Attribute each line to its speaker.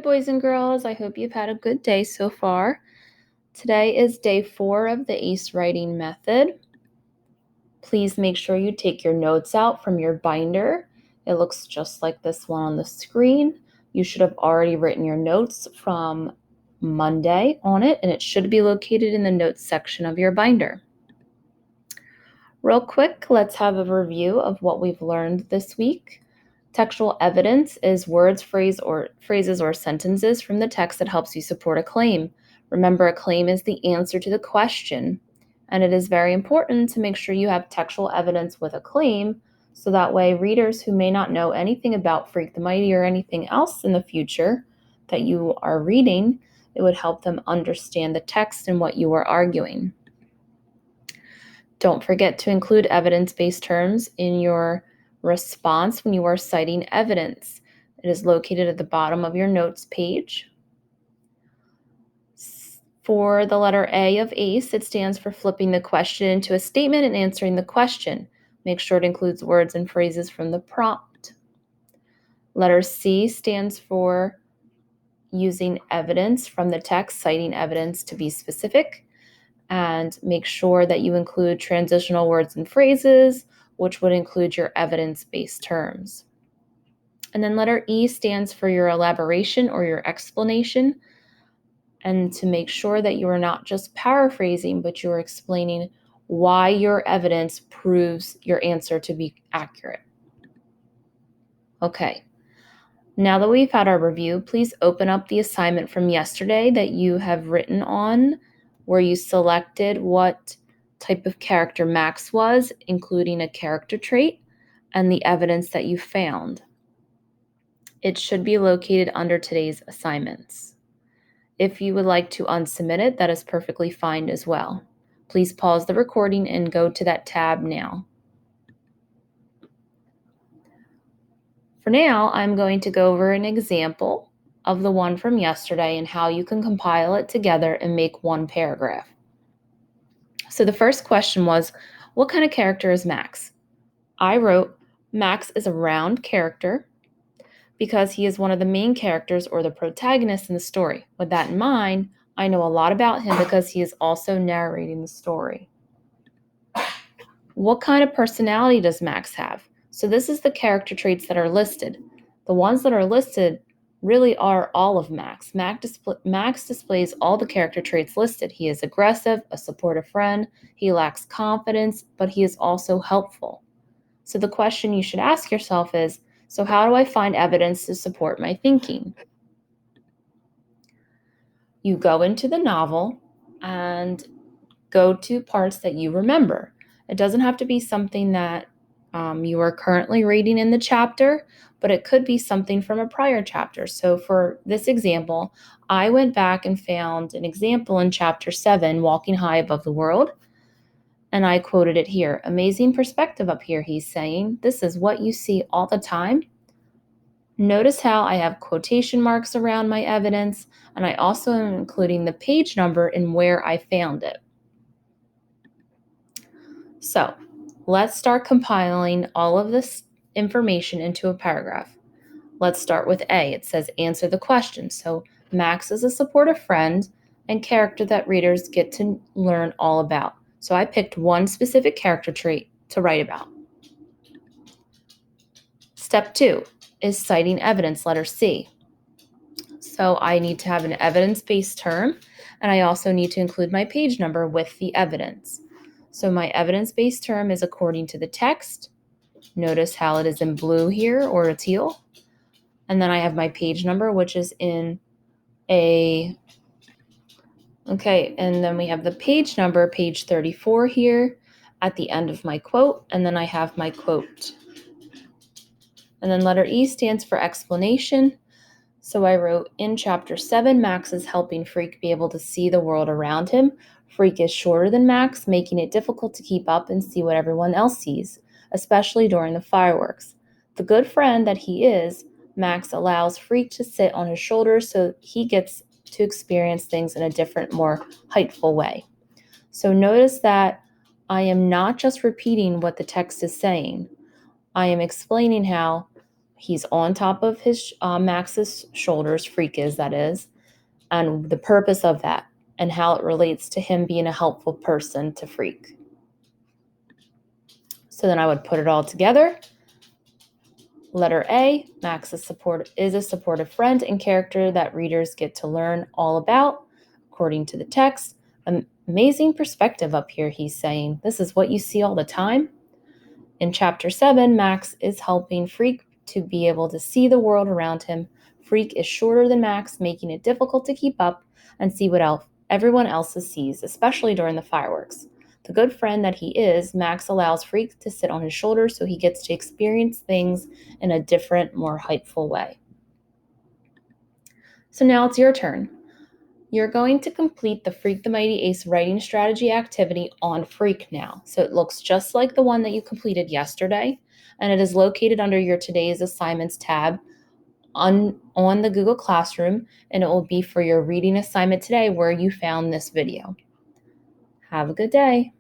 Speaker 1: boys and girls. I hope you've had a good day so far. Today is day 4 of the ACE writing method. Please make sure you take your notes out from your binder. It looks just like this one on the screen. You should have already written your notes from Monday on it, and it should be located in the notes section of your binder. Real quick, let's have a review of what we've learned this week. Textual evidence is words, phrases, or sentences from the text that helps you support a claim. Remember, a claim is the answer to the question, and it is very important to make sure you have textual evidence with a claim, so that way readers who may not know anything about Freak the Mighty or anything else in the future that you are reading, it would help them understand the text and what you are arguing. Don't forget to include evidence-based terms in your response when you are citing evidence. It is located at the bottom of your notes page. For the letter A of ACE, it stands for flipping the question into a statement and answering the question. Make sure it includes words and phrases from the prompt. Letter C stands for using evidence from the text, citing evidence to be specific. And make sure that you include transitional words and phrases, which would include your evidence-based terms. And then letter E stands for your elaboration or your explanation, and to make sure that you are not just paraphrasing, but you're explaining why your evidence proves your answer to be accurate. Okay, now that we've had our review, please open up the assignment from yesterday that you have written on, where you selected what type of character Max was, including a character trait, and the evidence that you found. It should be located under today's assignments. If you would like to unsubmit it, that is perfectly fine as well. Please pause the recording and go to that tab now. For now, I'm going to go over an example of the one from yesterday and how you can compile it together and make one paragraph. So the first question was, what kind of character is Max? I wrote, Max is a round character because he is one of the main characters or the protagonist in the story. With that in mind, I know a lot about him because he is also narrating the story. What kind of personality does Max have? So this is the character traits that are listed. The ones that are listed really are all of Max. Max displays all the character traits listed. He is aggressive, a supportive friend, he lacks confidence, but he is also helpful. So the question you should ask yourself is, so how do I find evidence to support my thinking? You go into the novel and go to parts that you remember. It doesn't have to be something that you are currently reading in the chapter, but it could be something from a prior chapter. So for this example, I went back and found an example in chapter 7, Walking High Above the World, and I quoted it here. Amazing perspective up here, he's saying. This is what you see all the time. Notice how I have quotation marks around my evidence, and I also am including the page number and where I found it. So let's start compiling all of this information into a paragraph. Let's start with A. It says answer the question. So Max is a supportive friend and character that readers get to learn all about. So I picked one specific character trait to write about. Step 2 is citing evidence, letter C. So I need to have an evidence-based term, and I also need to include my page number with the evidence. So my evidence-based term is according to the text. Notice how it is in blue here, or a teal. And then I have my page number, which is in and then we have the page number, page 34 here at the end of my quote, and then I have my quote. And then letter E stands for explanation. So I wrote, in chapter 7, Max is helping Freak be able to see the world around him. Freak is shorter than Max, making it difficult to keep up and see what everyone else sees, especially during the fireworks. The good friend that he is, Max allows Freak to sit on his shoulders so he gets to experience things in a different, more heightful way. So notice that I am not just repeating what the text is saying. I am explaining how He's on top of his Max's shoulders, Freak is, that is, and the purpose of that and how it relates to him being a helpful person to Freak. So then I would put it all together. Letter A, Max is a supportive friend and character that readers get to learn all about, according to the text. Amazing perspective up here, he's saying. This is what you see all the time. In Chapter 7, Max is helping Freak to be able to see the world around him. Freak is shorter than Max, making it difficult to keep up and see what everyone else sees, especially during the fireworks. The good friend that he is, Max allows Freak to sit on his shoulder so he gets to experience things in a different, more hypeful way. So now it's your turn. You're going to complete the Freak the Mighty Ace writing strategy activity on Freak now. So it looks just like the one that you completed yesterday, and it is located under your Today's Assignments tab on the Google Classroom, and it will be for your reading assignment today where you found this video. Have a good day.